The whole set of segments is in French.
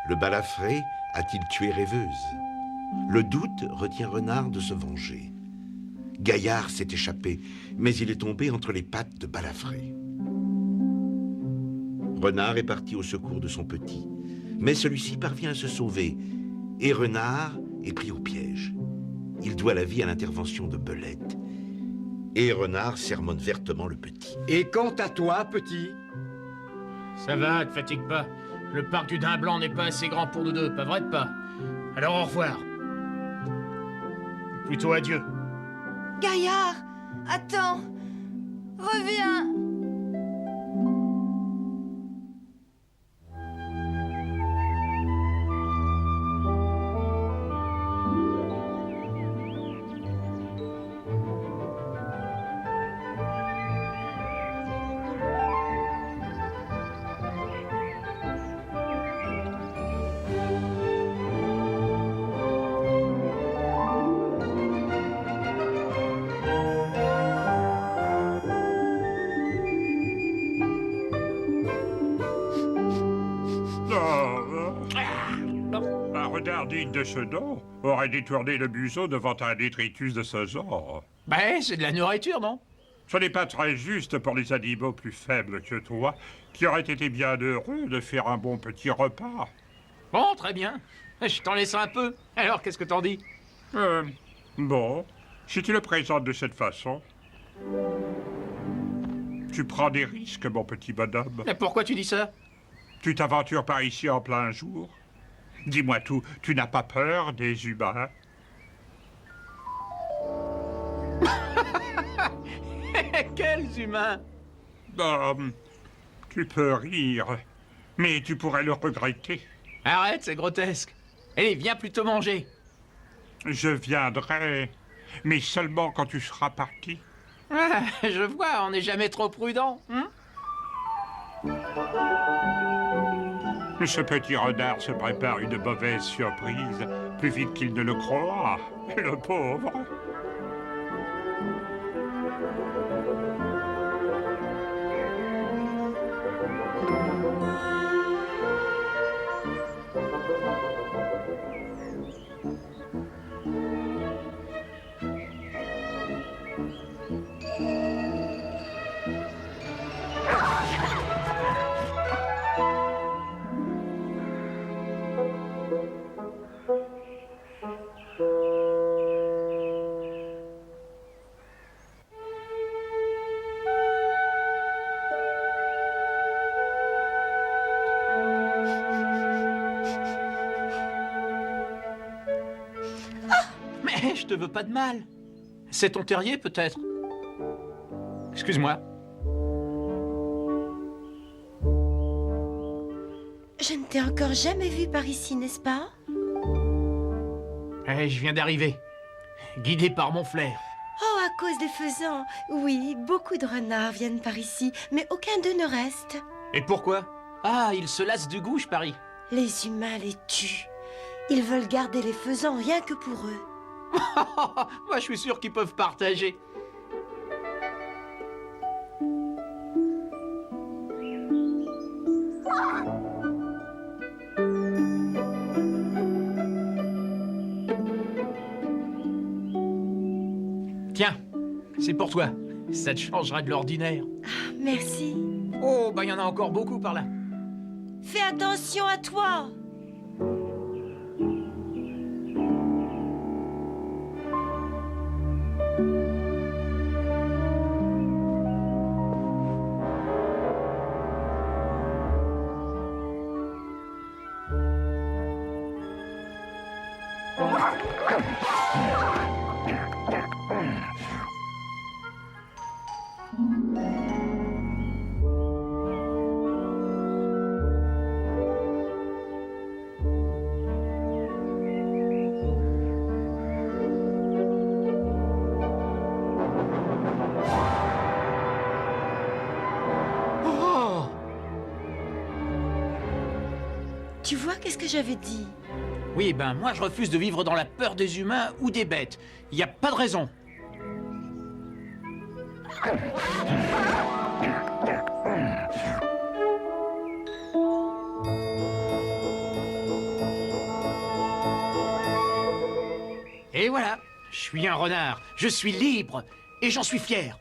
Le balafré a-t-il tué Rêveuse? Le doute retient Renard de se venger. Gaillard s'est échappé, mais il est tombé entre les pattes de Balafré. Renard est parti au secours de son petit, mais celui-ci parvient à se sauver, et Renard est pris au piège. Il doit la vie à l'intervention de Belette. Et Renard sermonne vertement le petit. Et quant à toi, petit? Ça va, te fatigue pas. Le parc du Dain Blanc n'est pas assez grand pour nous deux, pas vrai de pas? Alors au revoir. Plutôt adieu. Gaillard, attends. Reviens. Un renard digne de ce nom aurait détourné le museau devant un détritus de ce genre. Ben, c'est de la nourriture, non? Ce n'est pas très juste pour les animaux plus faibles que toi, qui auraient été bien heureux de faire un bon petit repas. Bon, très bien. Je t'en laisse un peu. Alors, qu'est-ce que t'en dis? Bon, si tu le présentes de cette façon, tu prends des risques, mon petit bonhomme. Mais pourquoi tu dis ça? Tu t'aventures par ici en plein jour. Dis-moi tout, tu n'as pas peur des humains? Quels humains? Tu peux rire, mais tu pourrais le regretter. Arrête, c'est grotesque. Allez, viens plutôt manger. Je viendrai, mais seulement quand tu seras parti. Ah, je vois, on n'est jamais trop prudent, hein? Ce petit renard se prépare une mauvaise surprise, plus vite qu'il ne le croit, le pauvre. Mais je te veux pas de mal. C'est ton terrier, peut-être? Excuse-moi. Je ne t'ai encore jamais vu par ici, n'est-ce pas? Je viens d'arriver. Guidé par mon flair. Oh, à cause des faisans. Oui, beaucoup de renards viennent par ici, mais aucun d'eux ne reste. Et pourquoi? Ah, ils se lassent du goût, je parie. Les humains les tuent. Ils veulent garder les faisans rien que pour eux. Moi, je suis sûr qu'ils peuvent partager. Tiens, c'est pour toi. Ça te changera de l'ordinaire. Ah, merci. Oh, bah il y en a encore beaucoup par là. Fais attention à toi. Tu vois, qu'est-ce que j'avais dit? Oui, ben moi je refuse de vivre dans la peur des humains ou des bêtes. Il n'y a pas de raison. Et voilà, je suis un renard, je suis libre, et j'en suis fier.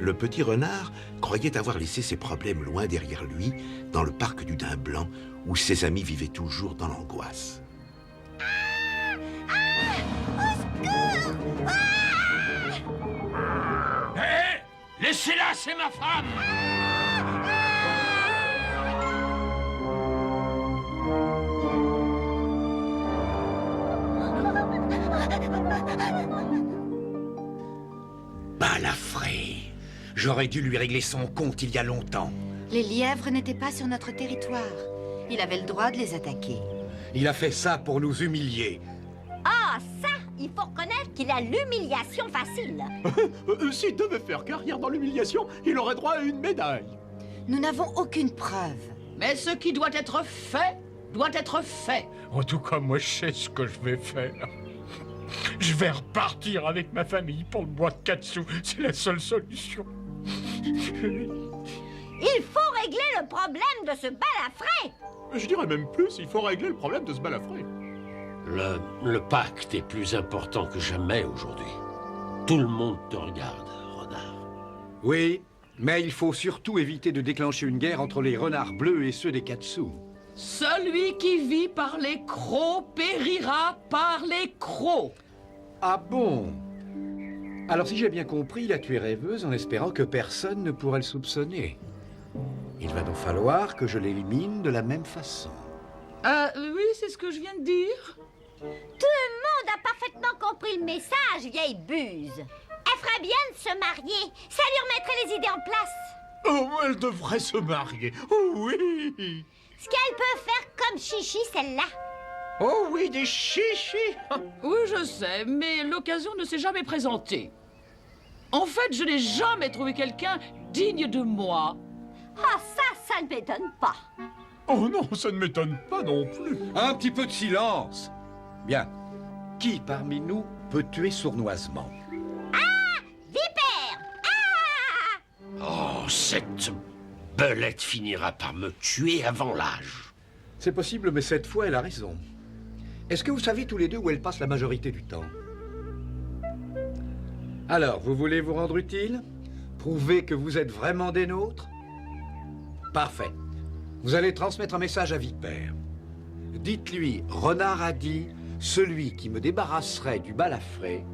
Le petit renard croyait avoir laissé ses problèmes loin derrière lui, dans le parc du Daim Blanc, où ses amis vivaient toujours dans l'angoisse. Hé, laissez-la, c'est ma femme. Balafré. J'aurais dû lui régler son compte il y a longtemps. Les lièvres n'étaient pas sur notre territoire. Il avait le droit de les attaquer. Il a fait ça pour nous humilier. Ah, ça, il faut reconnaître qu'il a l'humiliation facile. S'il devait faire carrière dans l'humiliation, il aurait droit à une médaille. Nous n'avons aucune preuve. Mais ce qui doit être fait, doit être fait. En tout cas, moi, je sais ce que je vais faire. Je vais repartir avec ma famille pour le bois de Katsu. C'est la seule solution. Il faut régler le problème de ce balafré. Je dirais même plus, il faut régler le problème de ce balafré. Le pacte est plus important que jamais aujourd'hui. Tout le monde te regarde, renard. Oui, mais il faut surtout éviter de déclencher une guerre entre les renards bleus et ceux des Katsu. Celui qui vit par les crocs périra par les crocs. Ah bon? Alors si j'ai bien compris, il a tué Rêveuse en espérant que personne ne pourrait le soupçonner. Il va donc falloir que je l'élimine de la même façon. Oui, c'est ce que je viens de dire. Tout le monde a parfaitement compris le message, vieille buse. Elle ferait bien de se marier. Ça lui remettrait les idées en place. Oh, elle devrait se marier. Oh oui. Ce qu'elle peut faire comme chichi, celle-là. Oh oui, des chichis. Oui, je sais, mais l'occasion ne s'est jamais présentée. En fait, je n'ai jamais trouvé quelqu'un digne de moi. Ah, ça ne m'étonne pas. Oh non, ça ne m'étonne pas non plus. Un petit peu de silence. Bien. Qui parmi nous peut tuer sournoisement? Vipère! Ah! Oh, cette belette finira par me tuer avant l'âge. C'est possible, mais cette fois, elle a raison. Est-ce que vous savez tous les deux où elle passe la majorité du temps? Alors, vous voulez vous rendre utile? Prouver que vous êtes vraiment des nôtres? Parfait. Vous allez transmettre un message à Vipère. Dites-lui, Renard a dit, celui qui me débarrasserait du balafré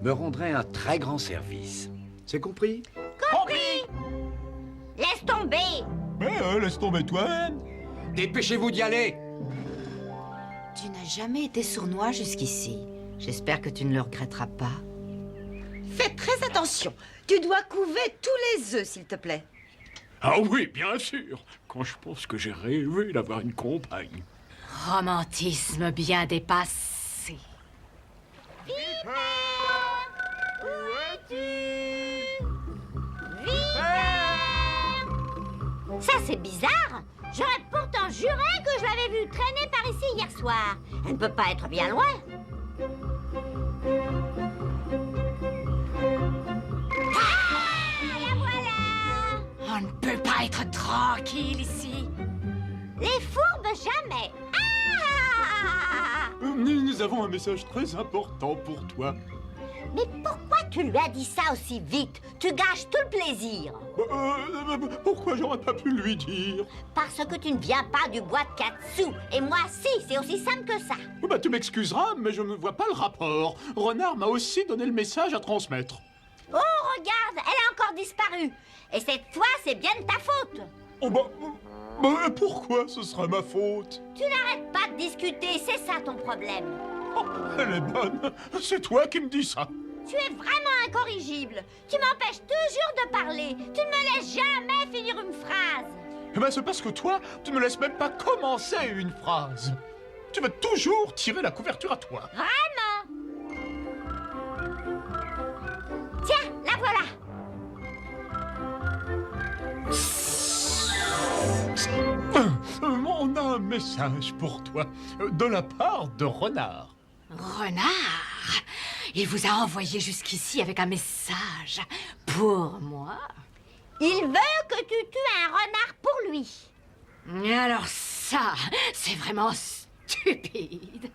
me rendrait un très grand service. C'est compris? Compris! Laisse tomber! Mais laisse tomber toi-même. Dépêchez-vous d'y aller! Tu n'as jamais été sournois jusqu'ici. J'espère que tu ne le regretteras pas. Fais très attention. Tu dois couver tous les œufs, s'il te plaît. Ah oui, bien sûr. Quand je pense que j'ai rêvé d'avoir une compagne. Romantisme bien dépassé. Ça, c'est bizarre. J'aurais pourtant juré que je l'avais vue traîner par ici hier soir. Elle ne peut pas être bien loin. Ah, la voilà! On ne peut pas être tranquille ici. Les fourbes, jamais. Ah! Nous avons un message très important pour toi. Mais pourquoi tu lui as dit ça aussi vite? Tu gâches tout le plaisir. Pourquoi j'aurais pas pu lui dire? Parce que tu ne viens pas du bois de Katsu. Et moi, si, c'est aussi simple que ça. Bah, tu m'excuseras, mais je ne vois pas le rapport. Renard m'a aussi donné le message à transmettre. Oh, regarde, elle a encore disparu. Et cette fois, c'est bien de ta faute. Oh pourquoi ce serait ma faute? Tu n'arrêtes pas de discuter, c'est ça ton problème. Oh, elle est bonne. C'est toi qui me dis ça. Tu es vraiment incorrigible. Tu m'empêches toujours de parler. Tu ne me laisses jamais finir une phrase. Eh ben, c'est parce que toi, tu ne me laisses même pas commencer une phrase. Tu vas toujours tirer la couverture à toi. Vraiment? Tiens, la voilà. On a un message pour toi, de la part de Renard. Renard? Il vous a envoyé jusqu'ici avec un message pour moi. Il veut que tu tues un renard pour lui. Alors Ça, c'est vraiment stupide.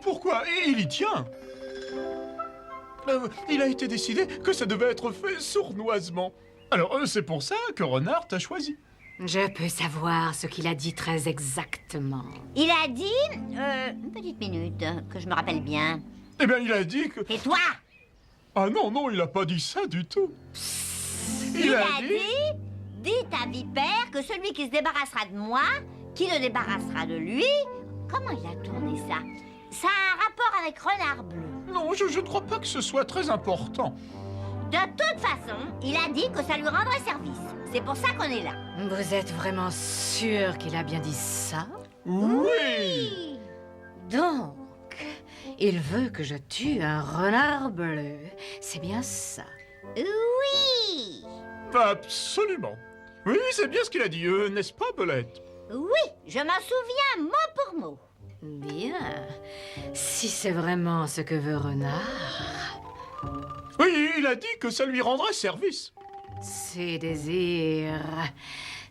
Pourquoi? Il y tient. Il a été décidé que ça devait être fait sournoisement. Alors, c'est pour ça que Renard t'a choisi. Je peux savoir ce qu'il a dit très exactement. Il a dit... une petite minute, que je me rappelle bien. Eh bien, il a dit que... Et toi? Ah non, non, il a pas dit ça du tout. Il a dit... Dites à Vipère que celui qui se débarrassera de moi, qui le débarrassera de lui... Comment il a tourné ça? Ça a un rapport avec Renard Bleu. Non, je ne crois pas que ce soit très important. De toute façon, il a dit que ça lui rendrait service. C'est pour ça qu'on est là. Vous êtes vraiment sûr qu'il a bien dit ça? Oui. Donc, il veut que je tue un renard bleu. C'est bien ça. Oui. Absolument. Oui, c'est bien ce qu'il a dit, n'est-ce pas, Belette? Oui, je m'en souviens mot pour mot. Bien. Si c'est vraiment ce que veut Renard... Oui, il a dit que ça lui rendrait service. Ses désirs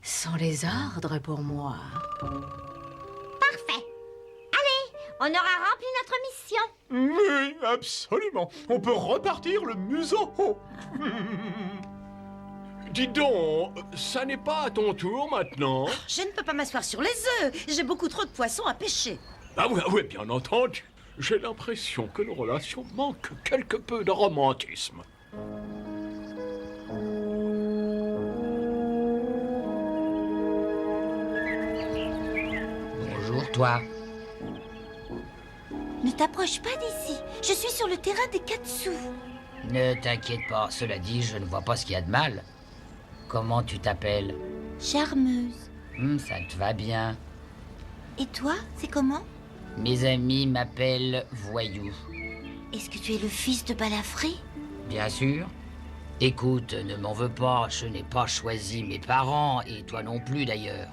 sont les ordres pour moi. Parfait. Allez, on aura rempli notre mission. Oui, absolument. On peut repartir le museau haut. Dis donc, ça n'est pas à ton tour maintenant? Je ne peux pas m'asseoir sur les œufs. J'ai beaucoup trop de poissons à pêcher. Ah oui, oui, bien entendu. J'ai l'impression que nos relations manquent quelque peu de romantisme. Bonjour, toi. Ne t'approche pas d'ici. Je suis sur le terrain des Katsu. Ne t'inquiète pas, cela dit, je ne vois pas ce qu'il y a de mal. Comment tu t'appelles? Charmeuse. Ça te va bien. Et toi, c'est comment? Mes amis m'appellent Voyou. Est-ce que tu es le fils de Balafré? Bien sûr. Écoute, ne m'en veux pas, je n'ai pas choisi mes parents, et toi non plus d'ailleurs.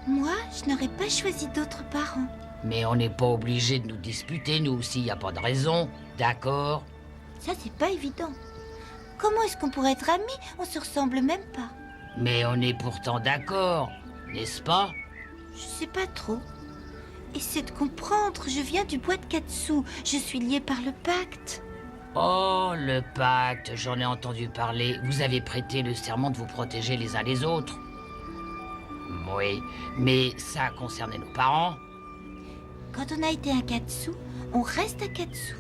Moi, je n'aurais pas choisi d'autres parents. Mais on n'est pas obligé de nous disputer, nous aussi, y a pas de raison, d'accord? Ça, c'est pas évident. Comment est-ce qu'on pourrait être amis? On se ressemble même pas. Mais on est pourtant d'accord, n'est-ce pas? Je sais pas trop. Essaie de comprendre, je viens du bois de Katsu. Je suis liée par le pacte. Oh, le pacte, j'en ai entendu parler. Vous avez prêté le serment de vous protéger les uns les autres. Oui, mais ça concernait nos parents. Quand on a été à Katsu, on reste à Katsu.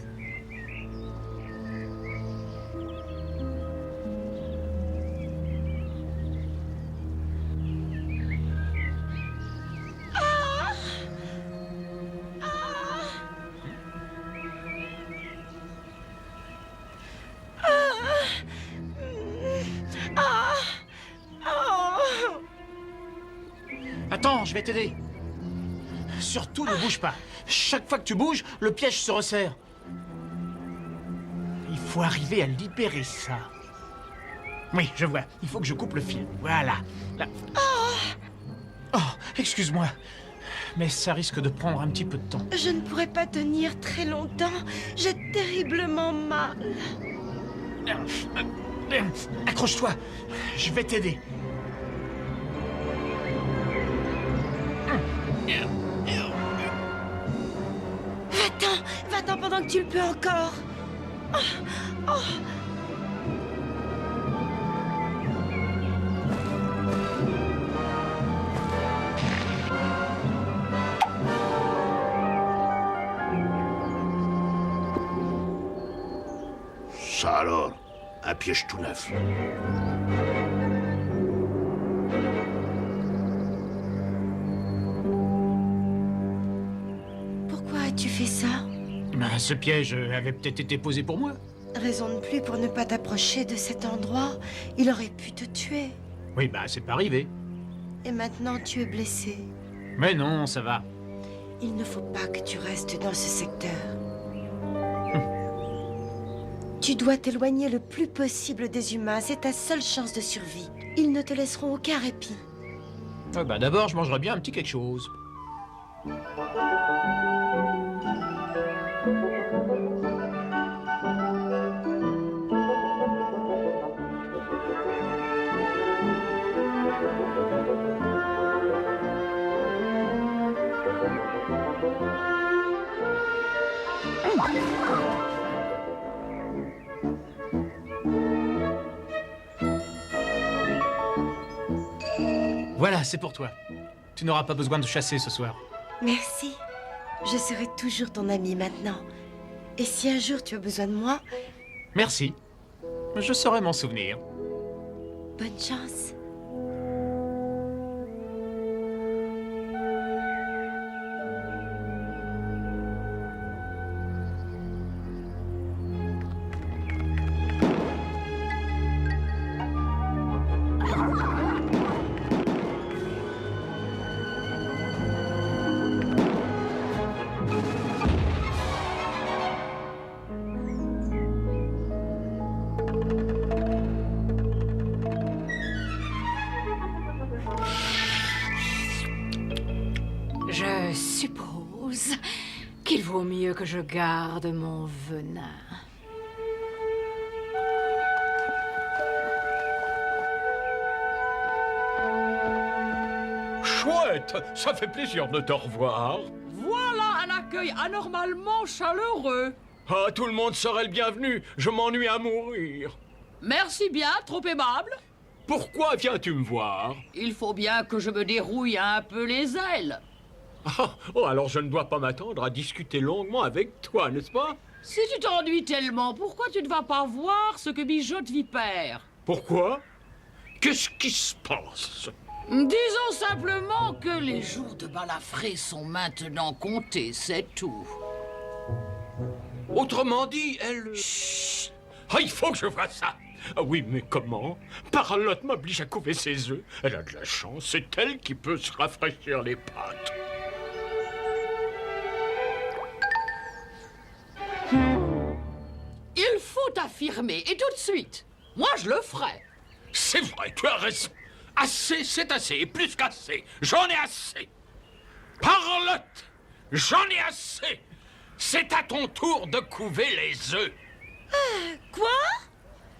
Attends, je vais t'aider. Surtout ne bouge pas. Chaque fois que tu bouges, le piège se resserre. Il faut arriver à libérer ça. Oui, je vois. Il faut que je coupe le fil. Voilà. Là. Oh, excuse-moi. Mais ça risque de prendre un petit peu de temps. Je ne pourrai pas tenir très longtemps. J'ai terriblement mal. Accroche-toi. Je vais t'aider. Va-t'en pendant que tu le peux encore. Ça alors, un piège tout neuf. Pourquoi as-tu fait ça? Ce piège avait peut-être été posé pour moi. Raison de plus pour ne pas t'approcher de cet endroit. Il aurait pu te tuer. Oui, c'est pas arrivé. Et maintenant, tu es blessé. Mais non, ça va. Il ne faut pas que tu restes dans ce secteur. Tu dois t'éloigner le plus possible des humains. C'est ta seule chance de survie. Ils ne te laisseront aucun répit. D'abord, je mangerai bien un petit quelque chose. Voilà, c'est pour toi. Tu n'auras pas besoin de chasser ce soir. Merci. Je serai toujours ton ami maintenant. Et si un jour tu as besoin de moi, Merci. Je saurai m'en souvenir. bonne chance. Je suppose qu'il vaut mieux que je garde mon venin. Chouette, ça fait plaisir de te revoir. Voilà un accueil anormalement chaleureux. Ah, tout le monde serait le bienvenu. Je m'ennuie à mourir. Merci bien, trop aimable. Pourquoi viens-tu me voir? Il faut bien que je me dérouille un peu les ailes. Oh, alors je ne dois pas m'attendre à discuter longuement avec toi, n'est-ce pas? Si tu t'ennuies tellement, pourquoi tu ne vas pas voir ce que mijote Vipère? Pourquoi? Qu'est-ce qui se passe? Disons simplement que les jours de balafré sont maintenant comptés, c'est tout. Autrement dit, elle... Chut! Ah, il faut que je fasse ça. Ah oui, mais comment? Parlotte m'oblige à couver ses œufs. Elle a de la chance, c'est elle qui peut se rafraîchir les pattes. Il faut affirmer, et tout de suite. Moi, je le ferai. C'est vrai, tu as raison. Assez, c'est assez, et plus qu'assez. J'en ai assez. Parlotte, j'en ai assez. C'est à ton tour de couver les œufs. Quoi?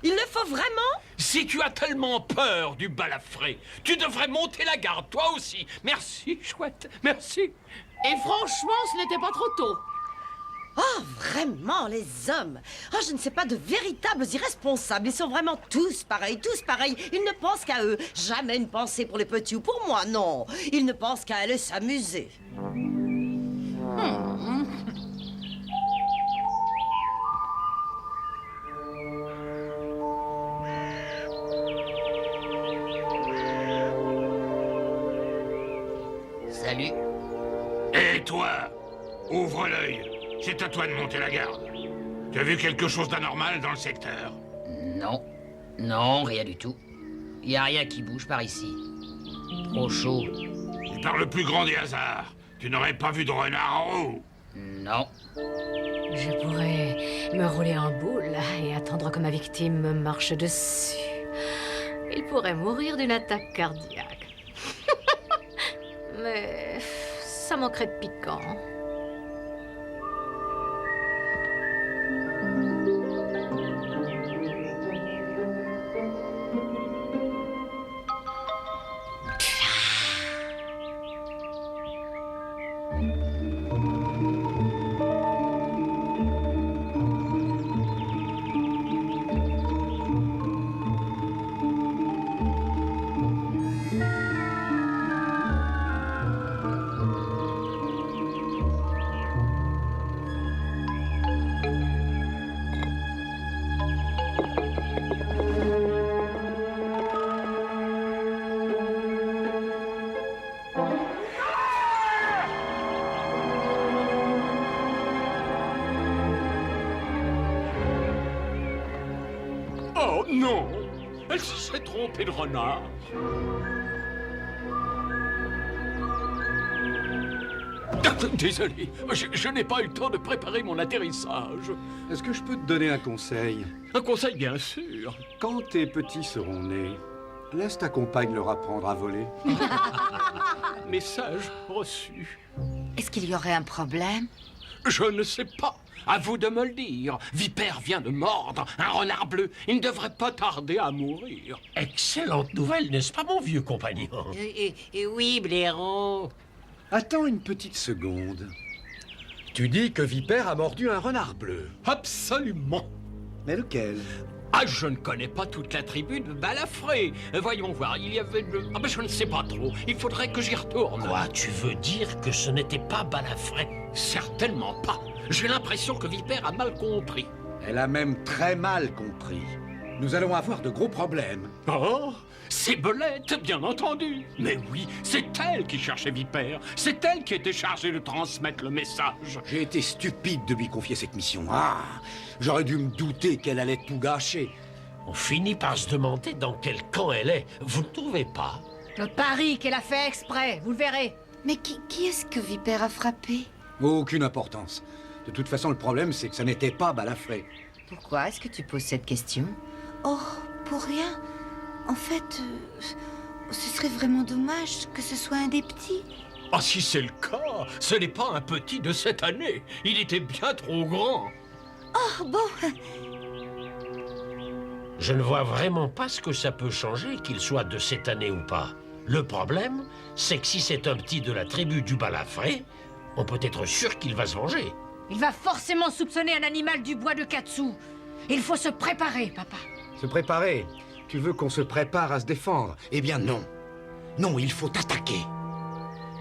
Il le faut vraiment? Si tu as tellement peur du balafré, tu devrais monter la garde, toi aussi. Merci, chouette, merci. Et franchement, ce n'était pas trop tôt. Oh, vraiment, les hommes! Oh, je ne sais pas, de véritables irresponsables. Ils sont vraiment tous pareils, tous pareils. Ils ne pensent qu'à eux. Jamais une pensée pour les petits ou pour moi, non. Ils ne pensent qu'à aller s'amuser. Salut. Et toi, ouvre l'œil. C'est à toi de monter la garde. Tu as vu quelque chose d'anormal dans le secteur? Non. Non, rien du tout. Y a rien qui bouge par ici. Trop chaud. Et par le plus grand des hasards, tu n'aurais pas vu de renard en haut? Non. Je pourrais me rouler en boule et attendre que ma victime me marche dessus. Il pourrait mourir d'une attaque cardiaque. Mais ça manquerait de piquant. Oh non! Elle s'est trompée de renard. Désolé, je n'ai pas eu le temps de préparer mon atterrissage. Est-ce que je peux te donner un conseil? Un conseil, bien sûr. Quand tes petits seront nés, laisse ta compagne leur apprendre à voler. Message reçu. Est-ce qu'il y aurait un problème? Je ne sais pas. À vous de me le dire. Vipère vient de mordre un renard bleu. Il ne devrait pas tarder à mourir. Excellente nouvelle, n'est-ce pas, mon vieux compagnon? Et oui, blaireau. Attends une petite seconde. Tu dis que Vipère a mordu un renard bleu. Absolument. Mais lequel? Ah, je ne connais pas toute la tribu de Balafré. Voyons voir, il y avait le... Ah ben je ne sais pas trop. Il faudrait que j'y retourne. Quoi, tu veux dire que ce n'était pas Balafré? Certainement pas. J'ai l'impression que Vipère a mal compris. Elle a même très mal compris. Nous allons avoir de gros problèmes. Oh, c'est Belette, bien entendu. Mais oui, c'est elle qui cherchait Vipère. C'est elle qui était chargée de transmettre le message. J'ai été stupide de lui confier cette mission. Ah, j'aurais dû me douter qu'elle allait tout gâcher. On finit par se demander dans quel camp elle est. Vous ne trouvez pas? Je parie qu'elle a fait exprès, vous le verrez. Mais qui est-ce que Vipère a frappé? Aucune importance. De toute façon, le problème, c'est que ça n'était pas Balafré. Pourquoi est-ce que tu poses cette question? Oh, pour rien. En fait, ce serait vraiment dommage que ce soit un des petits. Ah, si c'est le cas, ce n'est pas un petit de cette année. Il était bien trop grand. Oh, bon. Je ne vois vraiment pas ce que ça peut changer, qu'il soit de cette année ou pas. Le problème, c'est que si c'est un petit de la tribu du Balafré, on peut être sûr qu'il va se venger. Il va forcément soupçonner un animal du bois de Katsu. Il faut se préparer, papa. Se préparer? Tu veux qu'on se prépare à se défendre? Eh bien non. Non, il faut attaquer.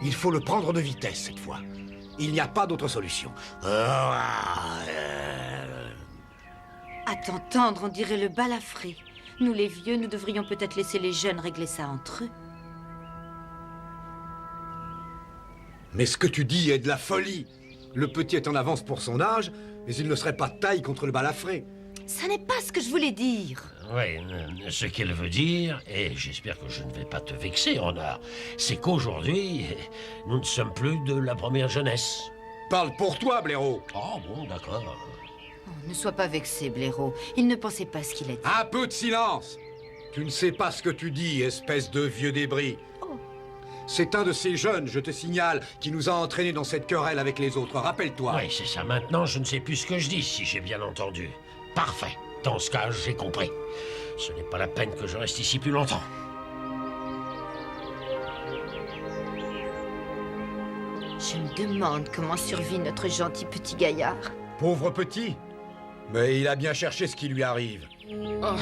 Il faut le prendre de vitesse cette fois. Il n'y a pas d'autre solution. À t'entendre, on dirait le Balafré. Nous les vieux, nous devrions peut-être laisser les jeunes régler ça entre eux. Mais ce que tu dis est de la folie. Le petit est en avance pour son âge, mais il ne serait pas de taille contre le Balafré. Ça n'est pas ce que je voulais dire. Oui, ce qu'elle veut dire, et j'espère que je ne vais pas te vexer, Renard, c'est qu'aujourd'hui, nous ne sommes plus de la première jeunesse. Parle pour toi, Blaireau. Oh bon, d'accord. Oh, ne sois pas vexé, Blaireau. Il ne pensait pas ce qu'il a dit. Un peu de silence. Tu ne sais pas ce que tu dis, espèce de vieux débris. C'est un de ces jeunes, je te signale, qui nous a entraînés dans cette querelle avec les autres. Rappelle-toi. Oui, c'est ça. Maintenant, je ne sais plus ce que je dis, si j'ai bien entendu. Parfait. Dans ce cas, j'ai compris. Ce n'est pas la peine que je reste ici plus longtemps. Je me demande comment survit notre gentil petit gaillard. Pauvre petit. Mais il a bien cherché ce qui lui arrive. Oh,